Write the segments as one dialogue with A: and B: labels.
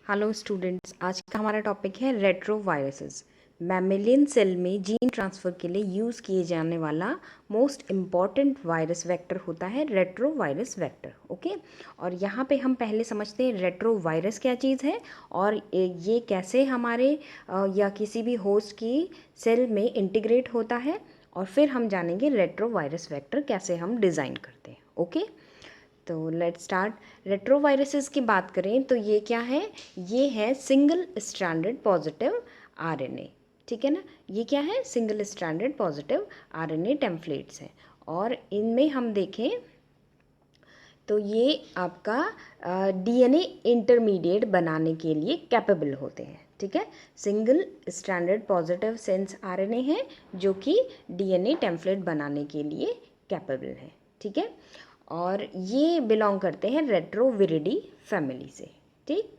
A: Hello students, आज का हमारा टॉपिक है रेट्रोवायरसेस। मैमेलियन सेल में जीन ट्रांसफ़र के लिए यूज़ किए जाने वाला मोस्ट इम्पॉर्टेंट वायरस वेक्टर होता है रेट्रोवायरस वेक्टर। ओके, और यहाँ पे हम पहले समझते हैं रेट्रोवायरस क्या चीज़ है और ये कैसे हमारे या किसी भी होस्ट की सेल में इंटीग्रेट होता है, और फिर हम जानेंगे रेट्रोवायरस वेक्टर कैसे हम डिज़ाइन करते हैं। ओके, तो लेट्स स्टार्ट। रेट्रोवायरसेस की बात करें तो ये क्या है? ये है सिंगल स्ट्रैंडेड पॉजिटिव आरएनए। ठीक है ना, ये क्या है? Single stranded positive RNA templates हैं, और इनमें हम देखें तो ये आपका डीएनए इंटरमीडिएट बनाने के लिए कैपेबल होते हैं। ठीक है, single stranded positive sense RNA है जो कि डीएनए टेम्पलेट बनाने के लिए कैपेबल है। ठीक है, और ये बिलोंग करते हैं रेट्रोविरिडी फैमिली से। ठीक,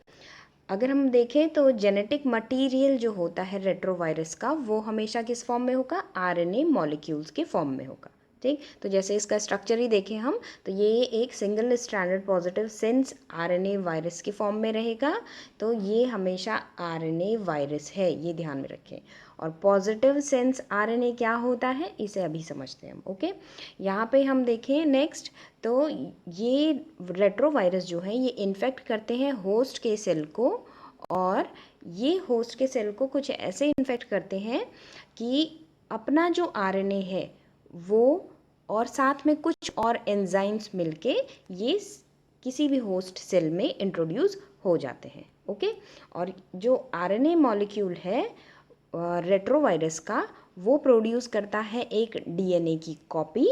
A: अगर हम देखें तो जेनेटिक मटेरियल जो होता है रेट्रोवायरस का, वो हमेशा किस फॉर्म में होगा? आरएनए मॉलिक्यूल्स के फॉर्म में होगा। ठीक, तो जैसे इसका स्ट्रक्चर ही देखें हम, तो ये एक single stranded positive sense RNA virus के फॉर्म में रहेगा। तो ये हमेशा आरएनए वायरस है, ये ध्यान में रखें। और पॉजिटिव सेंस आरएनए क्या होता है, इसे अभी समझते हैं हम। ओके, यहाँ पे हम देखें नेक्स्ट, तो ये रेट्रोवायरस जो है ये इन्फेक्ट करते हैं होस्ट के सेल को, और ये होस्ट के सेल को कुछ ऐसे इन्फेक्ट करते हैं कि अपना जो आरएनए है वो और साथ में कुछ और एंजाइम्स मिलके ये किसी भी होस्ट सेल में इंट्रोड्यूस हो जाते हैं। ओके, और जो आरएनए मॉलिक्यूल है रेट्रोवायरस का, वो प्रोड्यूस करता है एक डीएनए की कॉपी,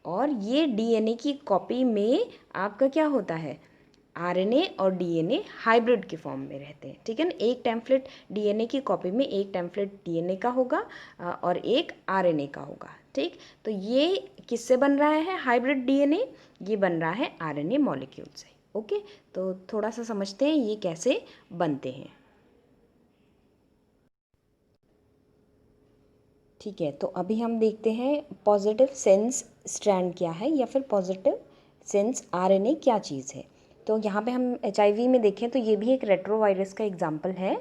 A: और ये डीएनए की कॉपी में आपका क्या होता है? आरएनए और डीएनए हाइब्रिड के फॉर्म में रहते हैं। ठीक है ना, एक टेम्पलेट डीएनए की कॉपी में एक टेम्पलेट डीएनए का होगा और एक आरएनए का होगा। ठीक, तो ये किससे बन रहा है हाइब्रिड डीएनए? ये बन रहा है आरएनए मॉलिक्यूल से। ओके, तो थोड़ा सा समझते हैं ये कैसे बनते हैं। ठीक है, तो अभी हम देखते हैं पॉजिटिव सेंस स्ट्रैंड क्या है, या फिर पॉजिटिव सेंस आरएनए क्या चीज़ है। तो यहाँ पे हम एचआईवी में देखें तो ये भी एक रेट्रोवायरस का एग्जाम्पल है,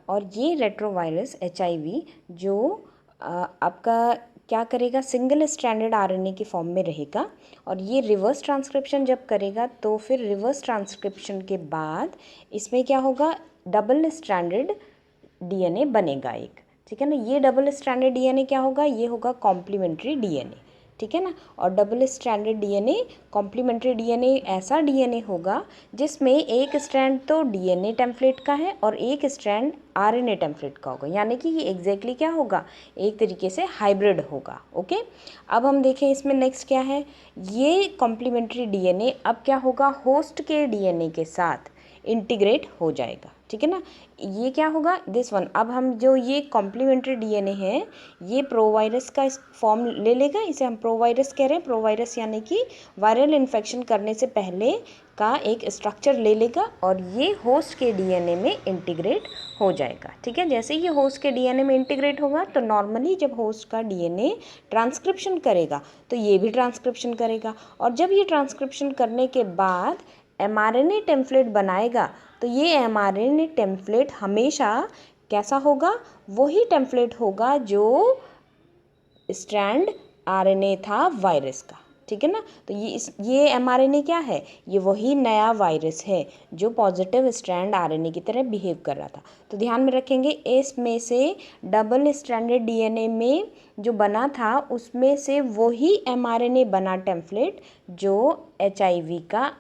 A: और ये रेट्रोवायरस एचआईवी जो आपका क्या करेगा? सिंगल स्ट्रैंडेड आरएनए के फॉर्म में रहेगा, और ये रिवर्स ट्रांसक्रिप्शन जब करेगा तो फिर रिवर्स ट्रांसक्रिप्शन के बाद इसमें क्या होगा? डबल स्ट्रैंडेड डीएनए बनेगा एक। ठीक है ना, ये डबल स्ट्रैंडेड डीएनए क्या होगा? ये होगा कॉम्प्लीमेंट्री डीएनए। ठीक है ना, और double stranded DNA, complementary DNA ऐसा डीएनए होगा जिसमें एक स्ट्रैंड तो डीएनए टेम्पलेट का है और एक स्ट्रैंड आरएनए टेम्पलेट का होगा, यानी कि ये एग्जैक्टली क्या होगा? एक तरीके से हाइब्रिड होगा। ओके, अब हम देखें इसमें नेक्स्ट क्या है। ये कॉम्प्लीमेंट्री डीएनए अब क्या होगा? होस्ट के डीएनए के साथ इंटीग्रेट हो जाएगा। ठीक है ना, ये क्या होगा? This one. अब हम जो ये कॉम्प्लीमेंट्री डीएनए है ये प्रोवायरस का फॉर्म ले लेगा, इसे हम प्रोवायरस कह रहे हैं। प्रोवायरस यानी कि वायरल इन्फेक्शन करने से पहले का एक स्ट्रक्चर ले लेगा और ये होस्ट के डीएनए में इंटीग्रेट हो जाएगा। ठीक है, जैसे ये होस्ट के डीएनए में इंटीग्रेट होगा तो नॉर्मली जब होस्ट का डीएनए ट्रांसक्रिप्शन करेगा तो ये भी ट्रांसक्रिप्शन करेगा, और जब ये ट्रांसक्रिप्शन करने के बाद एमआरएनए टेम्पलेट बनाएगा तो ये एमआरएनए टेम्पलेट हमेशा कैसा होगा? वही टेम्पलेट होगा जो स्ट्रैंड आरएनए था वायरस का। ठीक है ना, तो ये एमआरएनए क्या है? ये वही नया वायरस है जो पॉजिटिव स्ट्रैंड आरएनए की तरह बिहेव कर रहा था। तो ध्यान में रखेंगे, इसमें से डबल स्ट्रैंडेड डीएनए में जो बना था उसमें से वही एमआरएनए बना टेम्पलेट जो एचआईवी का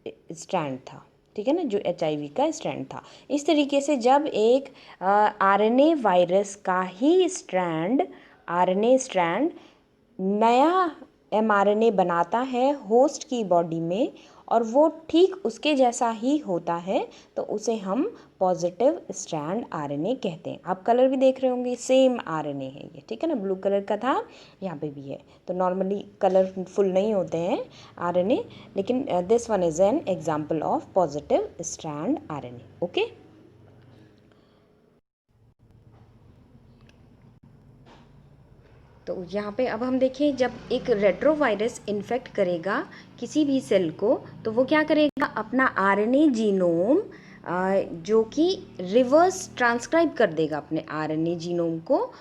A: स्ट्रैंड था। ठीक है ना, जो एचआईवी का स्ट्रैंड था। इस तरीके से जब एक आरएनए वायरस का ही स्ट्रैंड, आरएनए स्ट्रैंड नया एमआरएनए बनाता है होस्ट की बॉडी में, और वो ठीक उसके जैसा ही होता है, तो उसे हम पॉजिटिव स्ट्रैंड आरएनए कहते हैं। आप कलर भी देख रहे होंगे, सेम आरएनए है ये। ठीक है ना, ब्लू कलर का था, यहाँ पे भी है। तो नॉर्मली कलरफुल नहीं होते हैं आरएनए, लेकिन this one is an example of positive strand RNA. Okay, तो यहाँ पे अब हम देखें, जब एक रेट्रोवायरस इन्फेक्ट करेगा किसी भी सेल को तो वो क्या करेगा? अपना आरएनए जीनोम जो कि रिवर्स ट्रांसक्राइब कर देगा अपने आरएनए जीनोम को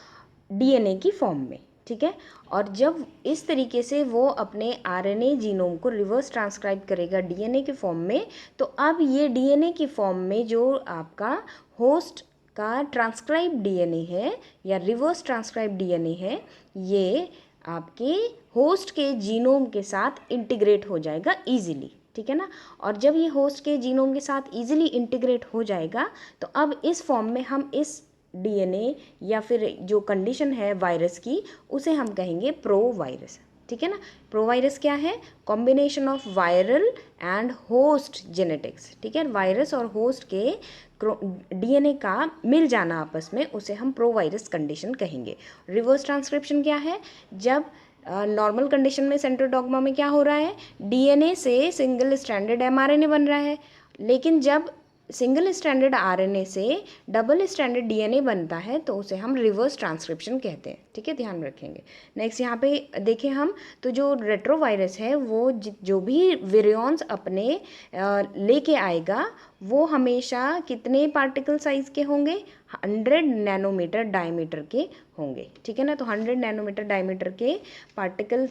A: डीएनए की फॉर्म में, ठीक है। और जब इस तरीके से वो अपने आरएनए जीनोम को रिवर्स ट्रांसक्राइब करेगा डीएनए के फॉर्म में, तो अब ये डीएनए की फॉर्म में जो आपका होस्ट का ट्रांसक्राइब डीएनए है या रिवर्स ट्रांसक्राइब डीएनए है, ये आपके होस्ट के जीनोम के साथ इंटीग्रेट हो जाएगा इजीली, ठीक है ना। और जब ये होस्ट के जीनोम के साथ इजीली इंटीग्रेट हो जाएगा, तो अब इस फॉर्म में हम इस डीएनए या फिर जो कंडीशन है वायरस की, उसे हम कहेंगे प्रो वायरस, ठीक है ना। प्रो वायरस क्या है? Combination of viral and host genetics, ठीक है। वायरस और होस्ट के डीएनए का मिल जाना आपस में, उसे हम प्रो वायरस कंडीशन कहेंगे। रिवर्स ट्रांसक्रिप्शन क्या है? जब नॉर्मल कंडीशन में सेंट्रोल डॉग्मा में क्या हो रहा है, डीएनए से सिंगल स्ट्रैंडेड एमआरएनए बन रहा है, लेकिन जब सिंगल स्ट्रैंडेड आरएनए से डबल स्ट्रैंडेड डीएनए बनता है तो उसे हम रिवर्स ट्रांसक्रिप्शन कहते हैं, ठीक है, ध्यान रखेंगे। नेक्स्ट यहाँ पे देखें हम, तो जो रेट्रोवायरस है वो जो भी विरियॉन्स अपने लेके आएगा, वो हमेशा कितने पार्टिकल साइज़ के होंगे? 100 नैनोमीटर डायमीटर के होंगे, ठीक है ना। तो 100 नैनोमीटर डायमीटर के पार्टिकल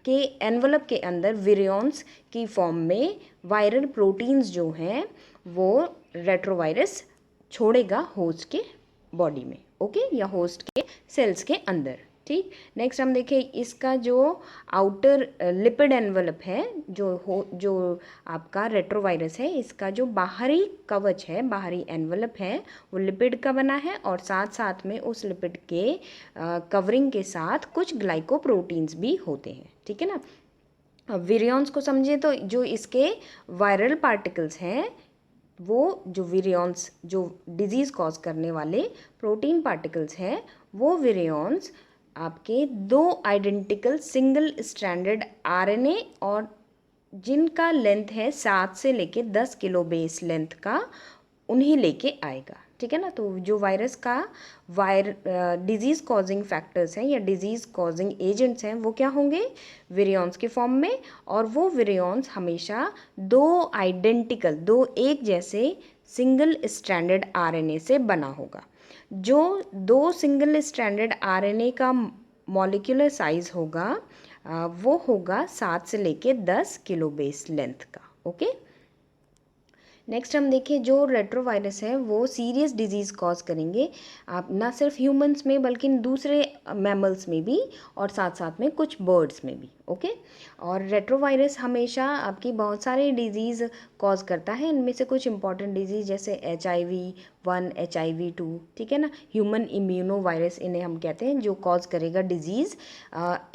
A: के एनवलप के अंदर विरियॉन्स की फॉर्म में वायरल प्रोटीन्स जो हैं वो रेट्रोवायरस छोड़ेगा होस्ट के बॉडी में, ओके, या होस्ट के सेल्स के अंदर, ठीक। नेक्स्ट हम देखें इसका जो आउटर लिपिड एनवलप है, जो आपका रेट्रोवायरस है, इसका जो बाहरी कवच है, बाहरी एनवलप है, वो लिपिड का बना है और साथ साथ में उस लिपिड के कवरिंग के साथ कुछ ग्लाइकोप्रोटीन्स भी होते हैं, ठीक है ना। अब विरियॉन्स को समझे तो जो इसके वायरल पार्टिकल्स हैं, वो जो विरियॉन्स जो डिजीज़ कॉज करने वाले प्रोटीन पार्टिकल्स हैं, वो विरियॉन्स आपके 2 आइडेंटिकल सिंगल स्ट्रैंडेड आरएनए और जिनका लेंथ है 7 से लेके 10 किलो बेस लेंथ का, उन्हें लेके आएगा, ठीक है ना। तो जो वायरस का डिजीज़ कॉजिंग फैक्टर्स हैं या डिजीज़ कॉजिंग एजेंट्स हैं, वो क्या होंगे? विरियॉन्स के फॉर्म में, और वो विरियॉन्स हमेशा 2 आइडेंटिकल, 2 एक जैसे सिंगल स्ट्रैंडेड आरएनए से बना होगा। जो 2 सिंगल स्ट्रैंडेड आरएनए का मॉलिक्यूलर साइज होगा, वो होगा 7 से लेके 10 किलो बेस लेंथ का, ओके। नेक्स्ट हम देखें, जो रेट्रोवायरस है वो सीरियस डिजीज़ कॉज करेंगे, आप ना सिर्फ ह्यूमंस में बल्कि दूसरे मैमल्स में भी, और साथ साथ में कुछ बर्ड्स में भी, ओके। और रेट्रोवायरस हमेशा आपकी बहुत सारे डिजीज़ कॉज करता है, इनमें से कुछ इंपॉर्टेंट डिजीज़ जैसे HIV-1, HIV-2, ठीक है ना। ह्यूमन इम्यूनो वायरस इन्हें हम कहते हैं, जो कॉज करेगा डिजीज़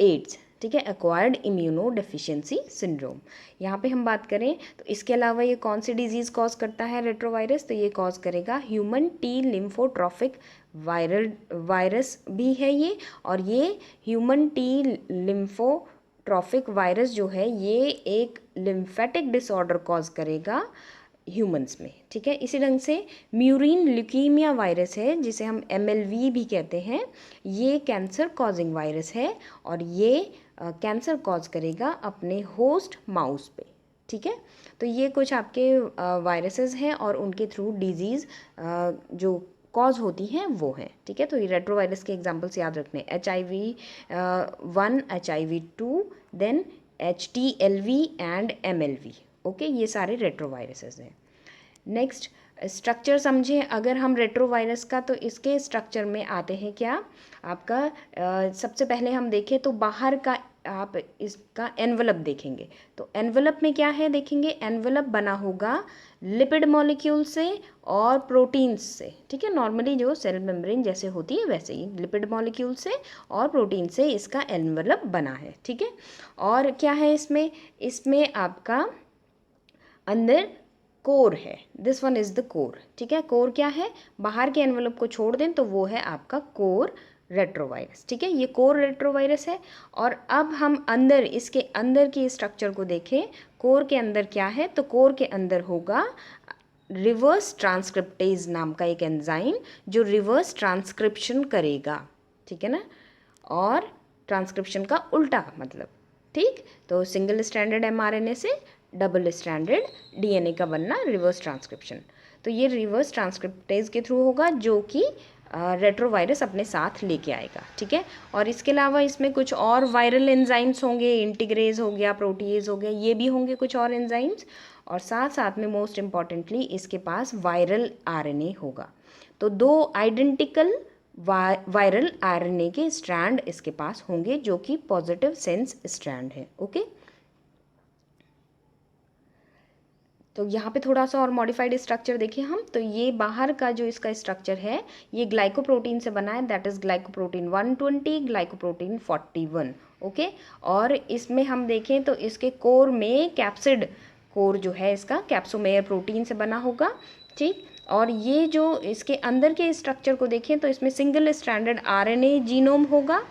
A: एड्स, ठीक है, एक्वायर्ड इम्यूनो डेफिशिएंसी सिंड्रोम। यहाँ पे हम बात करें तो इसके अलावा ये कौन सी डिजीज़ कॉज करता है रेट्रोवायरस? तो ये कॉज करेगा ह्यूमन टी लिम्फोट्रॉफिक वायरस भी है ये, और ये ह्यूमन टी लिम्फोट्रॉफिक वायरस जो है, ये एक लिम्फेटिक डिसऑर्डर कॉज करेगा ह्यूमंस में, ठीक है। इसी ढंग से म्यूरिन ल्यूकीमिया वायरस है, जिसे हम MLV भी कहते हैं, ये कैंसर कॉजिंग वायरस है, और ये कैंसर कॉज करेगा अपने होस्ट माउस पे, ठीक है। तो ये कुछ आपके वायरसेस हैं और उनके थ्रू डिजीज़ जो कॉज होती हैं वो हैं, ठीक है। तो ये रेट्रोवायरस के एग्जांपल्स याद रखने, HIV-1, HIV-2, then HTLV and MLV, okay, ये सारे रेट्रोवायरसेस हैं। नेक्स्ट स्ट्रक्चर समझें अगर हम रेट्रोवायरस का, तो इसके स्ट्रक्चर में आते हैं क्या आपका, सबसे पहले हम देखें तो बाहर का आप इसका एनवलप देखेंगे, तो एनवलप में क्या है देखेंगे, एनवलप बना होगा लिपिड मॉलिक्यूल से और प्रोटीन्स से, ठीक है। नॉर्मली जो सेल मेम्ब्रेन जैसे होती है वैसे ही लिपिड मॉलिक्यूल से और प्रोटीन से इसका एनवलप बना है, ठीक है। और क्या है इसमें, इसमें आपका अंदर कोर है, this one is the core, ठीक है। कोर क्या है, बाहर के एनवलप को छोड़ दें तो वो है आपका कोर रेट्रोवायरस, ठीक है, ये कोर रेट्रोवायरस है। और अब हम अंदर, इसके अंदर की स्ट्रक्चर को देखें, कोर के अंदर क्या है, तो कोर के अंदर होगा रिवर्स ट्रांसक्रिप्टेज नाम का एक एंजाइम, जो रिवर्स ट्रांसक्रिप्शन करेगा, ठीक है ना, और ट्रांसक्रिप्शन का उल्टा मतलब, ठीक। तो सिंगल स्ट्रैंडेड mRNA से डबल स्ट्रैंडेड डीएनए का बनना, रिवर्स ट्रांसक्रिप्शन। तो ये रिवर्स ट्रांसक्रिप्टेज के थ्रू होगा जो कि रेट्रोवायरस अपने साथ लेके आएगा, ठीक है। और इसके अलावा इसमें कुछ और वायरल एंजाइम्स होंगे, इंटीग्रेज हो गया, प्रोटीएज हो गया, ये भी होंगे कुछ और एंजाइम्स। और साथ साथ में मोस्ट इम्पॉर्टेंटली इसके पास वायरल आरएनए होगा। तो 2 आइडेंटिकल वायरल आरएनए के स्ट्रैंड इसके पास होंगे जो कि पॉजिटिव सेंस स्ट्रैंड है, ओके। तो यहाँ पे थोड़ा सा और मॉडिफाइड स्ट्रक्चर देखिए हम, तो ये बाहर का जो इसका स्ट्रक्चर है ये ग्लाइकोप्रोटीन से बना है, that is glycoprotein 120, glycoprotein 41, okay. और इसमें हम देखें तो इसके कोर में कैप्सिड कोर जो है इसका कैप्सोमेयर प्रोटीन से बना होगा, ठीक। और ये जो इसके अंदर के स्ट्रक्चर को देखें तो इसमें सिंगल स्ट्रैंडेड आरएनए जीनोम होगा,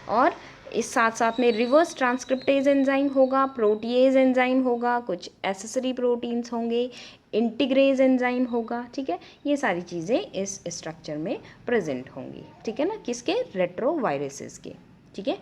A: और इस साथ साथ में रिवर्स ट्रांसक्रिप्टेज एंजाइम होगा, प्रोटीएज एंजाइम होगा, कुछ एसेसरी प्रोटीन्स होंगे, इंटीग्रेज एंजाइम होगा, ठीक है। ये सारी चीज़ें इस स्ट्रक्चर में प्रेजेंट होंगी, ठीक है ना, किसके, रेट्रोवायरसेस के, ठीक है।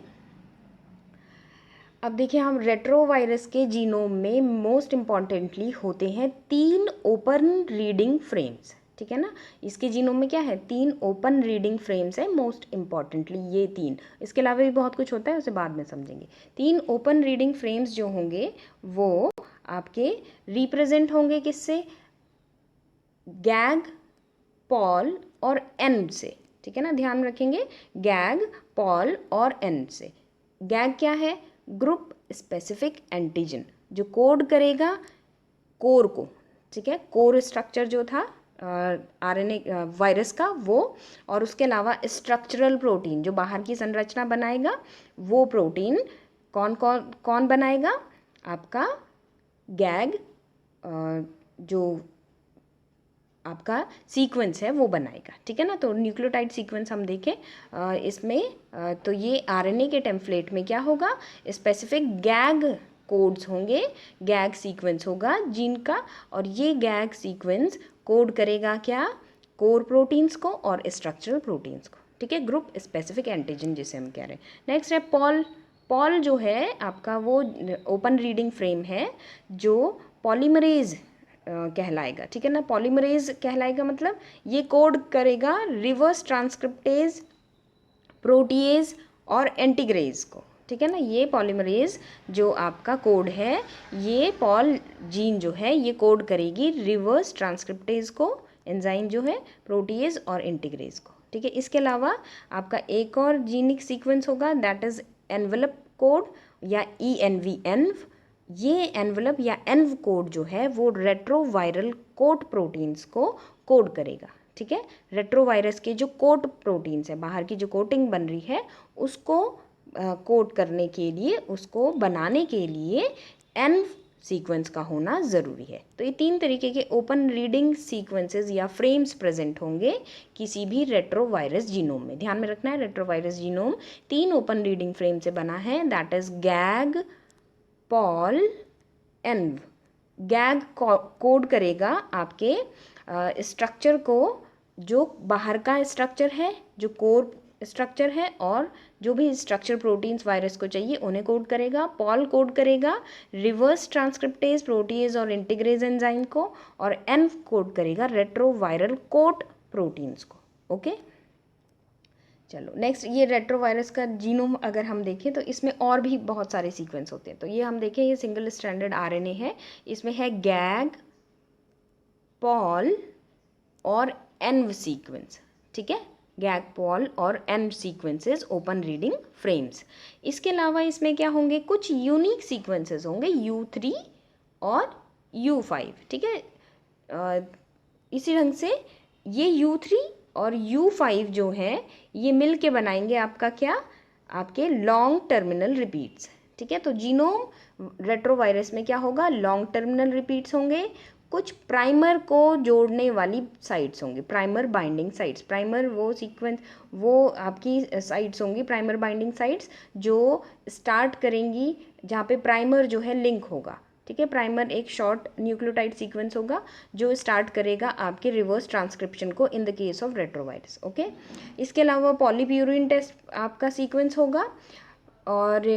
A: अब देखिए हम रेट्रोवायरस के जीनोम में मोस्ट इम्पॉर्टेंटली होते हैं 3 ओपन रीडिंग फ्रेम्स, ठीक है ना। इसके जीनोम में क्या है, 3 ओपन रीडिंग फ्रेम्स है मोस्ट इम्पॉर्टेंटली, ये 3। इसके अलावा भी बहुत कुछ होता है, उसे बाद में समझेंगे। 3 ओपन रीडिंग फ्रेम्स जो होंगे वो आपके रिप्रेजेंट होंगे किससे, गैग, पॉल और एन से, ठीक है ना, ध्यान रखेंगे, गैग, पॉल और एन से। गैग क्या है, ग्रुप स्पेसिफिक एंटीजन, जो कोड करेगा कोर को, ठीक है, कोर स्ट्रक्चर जो था आरएनए वायरस का वो, और उसके अलावा स्ट्रक्चरल प्रोटीन जो बाहर की संरचना बनाएगा, वो प्रोटीन कौन कौन कौन बनाएगा, आपका गैग जो आपका सीक्वेंस है वो बनाएगा, ठीक है ना। तो न्यूक्लियोटाइड सीक्वेंस हम देखें इसमें तो ये आरएनए के टेम्पलेट में क्या होगा, स्पेसिफिक गैग कोड्स होंगे, गैग सीक्वेंस होगा जीन का, और ये गैग सीक्वेंस कोड करेगा क्या, कोर प्रोटीन्स को और स्ट्रक्चरल प्रोटीन्स को, ठीक है, ग्रुप स्पेसिफिक एंटीजन जिसे हम कह रहे हैं। नेक्स्ट है पॉल। पॉल जो है आपका वो ओपन रीडिंग फ्रेम है जो पॉलीमरेज कहलाएगा, ठीक है ना। पॉलीमरेज कहलाएगा मतलब ये कोड करेगा रिवर्स ट्रांसक्रिप्टेज, प्रोटीएज और एंटीग्रेज को, ठीक है ना। ये पॉलीमरेज जो आपका कोड है, ये पॉल जीन जो है ये कोड करेगी रिवर्स ट्रांसक्रिप्टेज को, एंजाइम जो है, प्रोटीएज और एंटीग्रेज को, ठीक है। इसके अलावा आपका एक और जीनिक सीक्वेंस होगा, दैट इज एनवेलप कोड या ENV। ये एनवेलप या एन्व कोड जो है वो रेट्रोवायरल कोट प्रोटीन्स को कोड करेगा, ठीक है। रेट्रोवायरस के जो कोट प्रोटीन्स है, बाहर की जो कोटिंग बन रही है उसको कोड करने के लिए, उसको बनाने के लिए एन्व सीक्वेंस का होना ज़रूरी है। तो ये 3 तरीके के ओपन रीडिंग सीक्वेंसेस या फ्रेम्स प्रेजेंट होंगे किसी भी रेट्रोवायरस जीनोम में। ध्यान में रखना है, retrovirus genome 3 open reading frame से बना है, that is gag, pol, env. Gag code करेगा आपके स्ट्रक्चर को, जो बाहर का स्ट्रक्चर है, जो कोर स्ट्रक्चर है, और जो भी स्ट्रक्चर प्रोटीन्स वायरस को चाहिए उन्हें कोड करेगा। पॉल कोड करेगा रिवर्स ट्रांसक्रिप्टेज, प्रोटीएज और इंटीग्रेज एंजाइम को, और एन्व कोड करेगा रेट्रोवायरल कोट प्रोटीन्स को, ओके। चलो नेक्स्ट, ये रेट्रोवायरस का जीनोम अगर हम देखें तो इसमें और भी बहुत सारे सीक्वेंस होते हैं। तो ये हम देखें, ये सिंगल स्ट्रैंडेड आरएनए है, इसमें है गैग, पॉल और एन्व सीक्वेंस, ठीक है, गैग, पॉल और एन्व सीक्वेंसेस ओपन रीडिंग फ्रेम्स। इसके अलावा इसमें क्या होंगे, कुछ यूनिक सीक्वेंसेस होंगे U3 और U5, ठीक है। इसी ढंग से ये U3 और U5 जो है ये मिल के बनाएंगे आपका क्या, आपके लॉन्ग टर्मिनल रिपीट्स, ठीक है। तो जीनोम रेट्रोवायरस में क्या होगा, लॉन्ग टर्मिनल रिपीट्स होंगे, कुछ प्राइमर को जोड़ने वाली साइट्स होंगी, प्राइमर बाइंडिंग साइट्स। प्राइमर वो सीक्वेंस, वो आपकी साइट्स होंगी, प्राइमर बाइंडिंग साइट्स जो स्टार्ट करेंगी, जहाँ पे प्राइमर जो है लिंक होगा, ठीक है। प्राइमर एक शॉर्ट न्यूक्लियोटाइड सीक्वेंस होगा जो स्टार्ट करेगा आपके रिवर्स ट्रांसक्रिप्शन को in the case of retrovirus, okay. इसके अलावा पॉलीप्यूरिन टेस्ट आपका सीक्वेंस होगा, और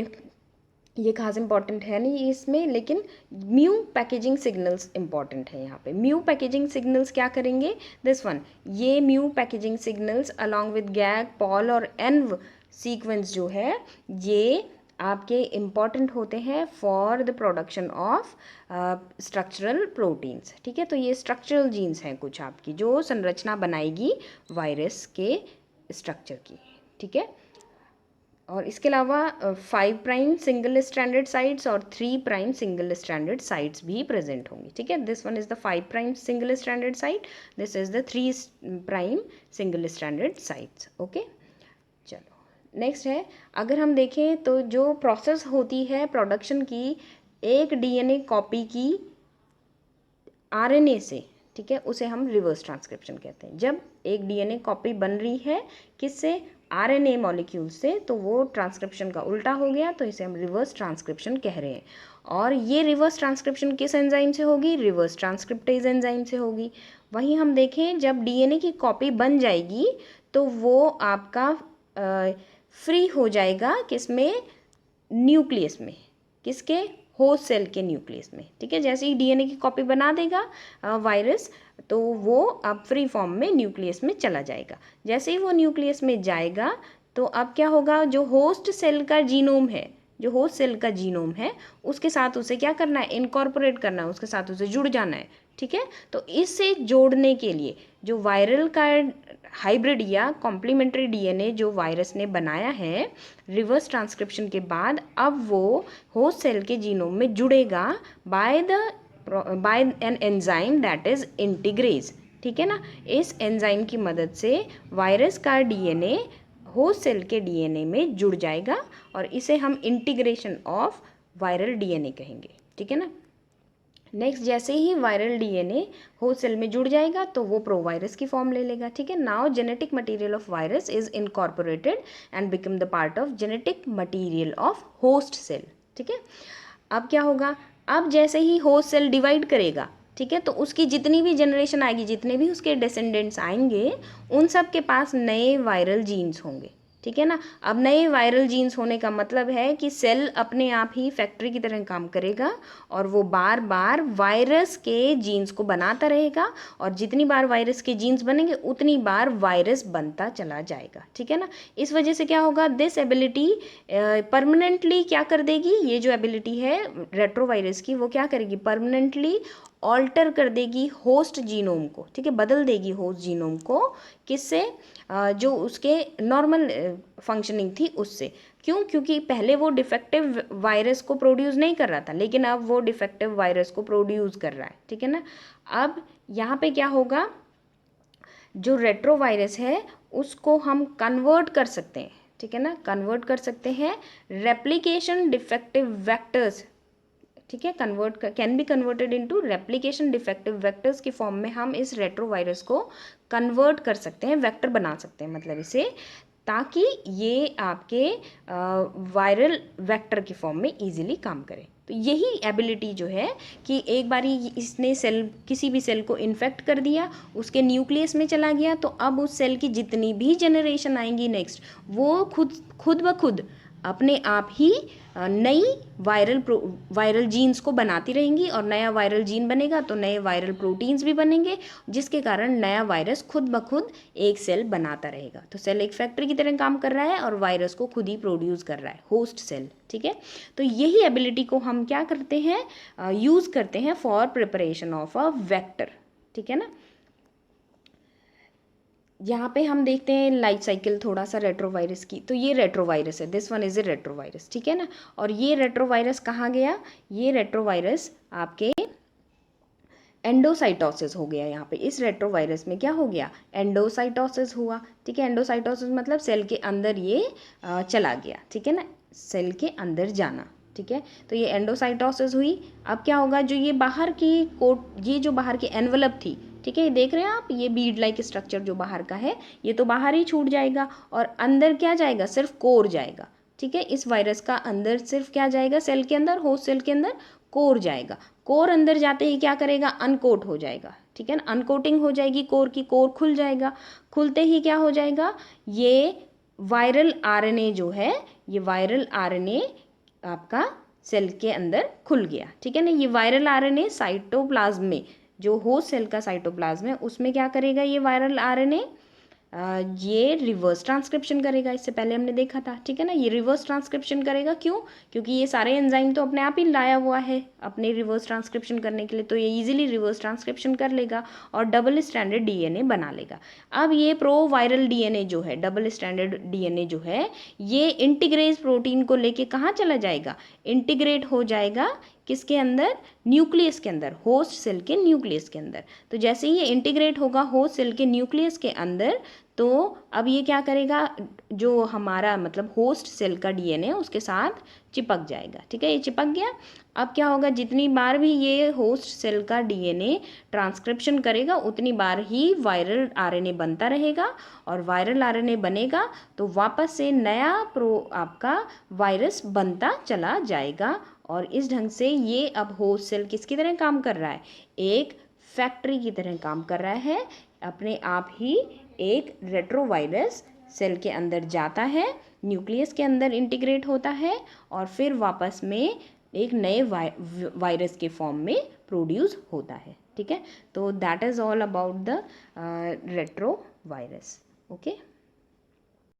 A: ये खास इंपॉर्टेंट है नहीं इसमें, लेकिन म्यू पैकेजिंग सिग्नल्स इंपॉर्टेंट है यहाँ पे। म्यू पैकेजिंग सिग्नल्स क्या करेंगे, दिस वन, ये mu packaging signals along with gag, Paul और एनव सीक्वेंस जो है ये आपके इम्पॉर्टेंट होते हैं for the production of structural proteins. ठीक है, तो ये स्ट्रक्चरल जीन्स हैं कुछ आपकी जो संरचना बनाएगी वायरस के स्ट्रक्चर की। ठीक है, और इसके अलावा 5' सिंगल स्ट्रैंडेड साइड्स और 3' सिंगल स्ट्रैंडेड साइड्स भी प्रेजेंट होंगी। ठीक है, this one is the 5' single stranded side, this is the 3' single stranded sides. Okay, चलो नेक्स्ट है, अगर हम देखें तो जो प्रोसेस होती है प्रोडक्शन की एक डीएनए कॉपी की आरएनए से, ठीक है, उसे हम रिवर्स ट्रांसक्रिप्शन कहते हैं। जब एक डीएनए कॉपी बन रही है किससे, आरएनए मॉलिक्यूल से, तो वो ट्रांसक्रिप्शन का उल्टा हो गया, तो इसे हम रिवर्स ट्रांसक्रिप्शन कह रहे हैं। और ये रिवर्स ट्रांसक्रिप्शन किस एंजाइम से होगी, रिवर्स ट्रांसक्रिप्टेज एंजाइम से होगी। वहीं हम देखें जब डीएनए की कॉपी बन जाएगी तो वो आपका फ्री हो जाएगा किसमें, न्यूक्लियस में, किसके, होस्ट सेल के न्यूक्लियस में। ठीक है, जैसे ही डीएनए की कॉपी बना देगा वायरस, तो वो अब फ्री फॉर्म में न्यूक्लियस में चला जाएगा। जैसे ही वो न्यूक्लियस में जाएगा तो अब क्या होगा, जो होस्ट सेल का जीनोम है, जो होस्ट सेल का जीनोम है उसके साथ उसे क्या करना है, इनकॉर्पोरेट करना है, उसके साथ उसे जुड़ जाना है। ठीक है, तो इससे जोड़ने के लिए जो वायरल का हाइब्रिड या कॉम्प्लीमेंट्री डीएनए जो वायरस ने बनाया है रिवर्स ट्रांसक्रिप्शन के बाद, अब वो होस्ट सेल के जीनोम में जुड़ेगा by an enzyme that is integrase. ठीक है ना, इस एंजाइम की मदद से वायरस का डीएनए होस्ट सेल के डीएनए में जुड़ जाएगा और इसे हम इंटीग्रेशन ऑफ वायरल डीएनए कहेंगे। ठीक है ना, नेक्स्ट जैसे ही वायरल डीएनए होस्ट सेल में जुड़ जाएगा तो वो प्रोवायरस की फॉर्म ले लेगा। ठीक है, now genetic material of virus is incorporated and become the part of genetic material of host cell. ठीक है, अब क्या होगा, अब जैसे ही होस्ट सेल डिवाइड करेगा, ठीक है, तो उसकी जितनी भी जनरेशन आएगी, जितने भी उसके डिसेंडेंट्स आएंगे, उन सब के पास नए वायरल जीन्स होंगे। ठीक है ना, अब नए वायरल जीन्स होने का मतलब है कि सेल अपने आप ही फैक्ट्री की तरह काम करेगा और वो बार बार वायरस के जीन्स को बनाता रहेगा, और जितनी बार वायरस के जीन्स बनेंगे उतनी बार वायरस बनता चला जाएगा। ठीक है ना, इस वजह से क्या होगा, दिस एबिलिटी परमानेंटली क्या कर देगी, ये जो एबिलिटी है रेट्रोवायरस की वो क्या करेगी, परमानेंटली ऑल्टर कर देगी होस्ट जीनोम को। ठीक है, बदल देगी होस्ट जीनोम को, किससे, जो उसके नॉर्मल फंक्शनिंग थी उससे। क्यों, क्योंकि पहले वो डिफेक्टिव वायरस को प्रोड्यूस नहीं कर रहा था, लेकिन अब वो डिफेक्टिव वायरस को प्रोड्यूस कर रहा है। ठीक है ना, अब यहाँ पे क्या होगा, जो रेट्रोवायरस है उसको हम कन्वर्ट कर सकते हैं। ठीक है ना, कन्वर्ट कर सकते हैं रेप्लिकेशन डिफेक्टिव वेक्टर्स। ठीक है, can be converted into replication defective vectors की फॉर्म में हम इस रेट्रोवायरस को कन्वर्ट कर सकते हैं, वेक्टर बना सकते हैं मतलब इसे, ताकि ये आपके वायरल वेक्टर की फॉर्म में इजीली काम करे। तो यही एबिलिटी जो है कि एक बारी इसने सेल, किसी भी सेल को इन्फेक्ट कर दिया, उसके न्यूक्लियस में चला गया, तो अब उस सेल की जितनी भी जनरेशन आएंगी नेक्स्ट, वो खुद ब खुद अपने आप ही नई वायरल जीन्स को बनाती रहेंगी, और नया वायरल जीन बनेगा तो नए वायरल प्रोटीन्स भी बनेंगे, जिसके कारण नया वायरस खुद ब खुद एक सेल बनाता रहेगा। तो सेल एक फैक्ट्री की तरह काम कर रहा है और वायरस को खुद ही प्रोड्यूस कर रहा है होस्ट सेल। ठीक है, तो यही एबिलिटी को हम क्या करते हैं, यूज़ करते हैं for preparation of a vector. ठीक है ना, यहाँ पे हम देखते हैं लाइफ साइकिल थोड़ा सा रेट्रोवायरस की। तो ये रेट्रोवायरस है, this one is a retrovirus. ठीक है ना, और ये रेट्रोवायरस कहाँ गया, ये रेट्रोवायरस आपके एंडोसाइटोसिस हो गया। यहाँ पे इस रेट्रोवायरस में क्या हो गया, एंडोसाइटोसिस हुआ। ठीक है, एंडोसाइटोसिस मतलब सेल के अंदर ये चला गया। ठीक है ना, सेल के अंदर जाना। ठीक है, तो ये एंडोसाइटोसिस हुई। अब क्या होगा, जो ये बाहर की कोट, ये जो बाहर की एनवलप थी, ठीक है, ये देख रहे हैं आप, ये बीड लाइक स्ट्रक्चर जो बाहर का है, ये तो बाहर ही छूट जाएगा और अंदर क्या जाएगा, सिर्फ कोर जाएगा। ठीक है, इस वायरस का अंदर सिर्फ क्या जाएगा, सेल के अंदर, होस्ट सेल के अंदर कोर जाएगा। कोर अंदर जाते ही क्या करेगा, अनकोट हो जाएगा। ठीक है ना, अनकोटिंग हो जाएगी कोर की, कोर खुल जाएगा। खुलते ही क्या हो जाएगा, ये वायरल आरएनए जो है, ये वायरल आरएनए आपका सेल के अंदर खुल गया, ठीक है ना। ये वायरल आरएनए साइटोप्लाज्म में, जो होस्ट सेल का साइटोप्लाज्म है उसमें क्या करेगा ये वायरल आरएनए, ये रिवर्स ट्रांसक्रिप्शन करेगा। इससे पहले हमने देखा था, ठीक है ना। ये रिवर्स ट्रांसक्रिप्शन करेगा, क्यों? क्योंकि ये सारे एंजाइम तो अपने आप ही लाया हुआ है अपने रिवर्स ट्रांसक्रिप्शन करने के लिए, तो ये इजीली रिवर्स ट्रांसक्रिप्शन कर लेगा और डबल स्ट्रैंडेड डीएनए बना लेगा। अब ये प्रो वायरल डीएनए जो है, डबल स्ट्रैंडेड डीएनए जो है, ये इंटीग्रेज प्रोटीन को लेके कहाँ चला जाएगा? इंटीग्रेट हो जाएगा किसके अंदर? न्यूक्लियस के अंदर, होस्ट सेल के न्यूक्लियस के अंदर। तो जैसे ही ये इंटीग्रेट होगा होस्ट सेल के न्यूक्लियस के अंदर, तो अब ये क्या करेगा, जो हमारा मतलब होस्ट सेल का डीएनए उसके साथ चिपक जाएगा, ठीक है। ये चिपक गया। अब क्या होगा, जितनी बार भी ये होस्ट सेल का डीएनए ट्रांसक्रिप्शन करेगा उतनी बार ही वायरल आरएनए बनता रहेगा, और वायरल आरएनए बनेगा तो वापस से नया आपका वायरस बनता चला जाएगा। और इस ढंग से ये अब होस्ट सेल किसकी तरह काम कर रहा है? एक फैक्ट्री की तरह काम कर रहा है। अपने आप ही एक रेट्रोवायरस सेल के अंदर जाता है, न्यूक्लियस के अंदर इंटीग्रेट होता है, और फिर वापस में एक नए वायरस के फॉर्म में प्रोड्यूस होता है, ठीक है। तो that is all about the retrovirus. Okay.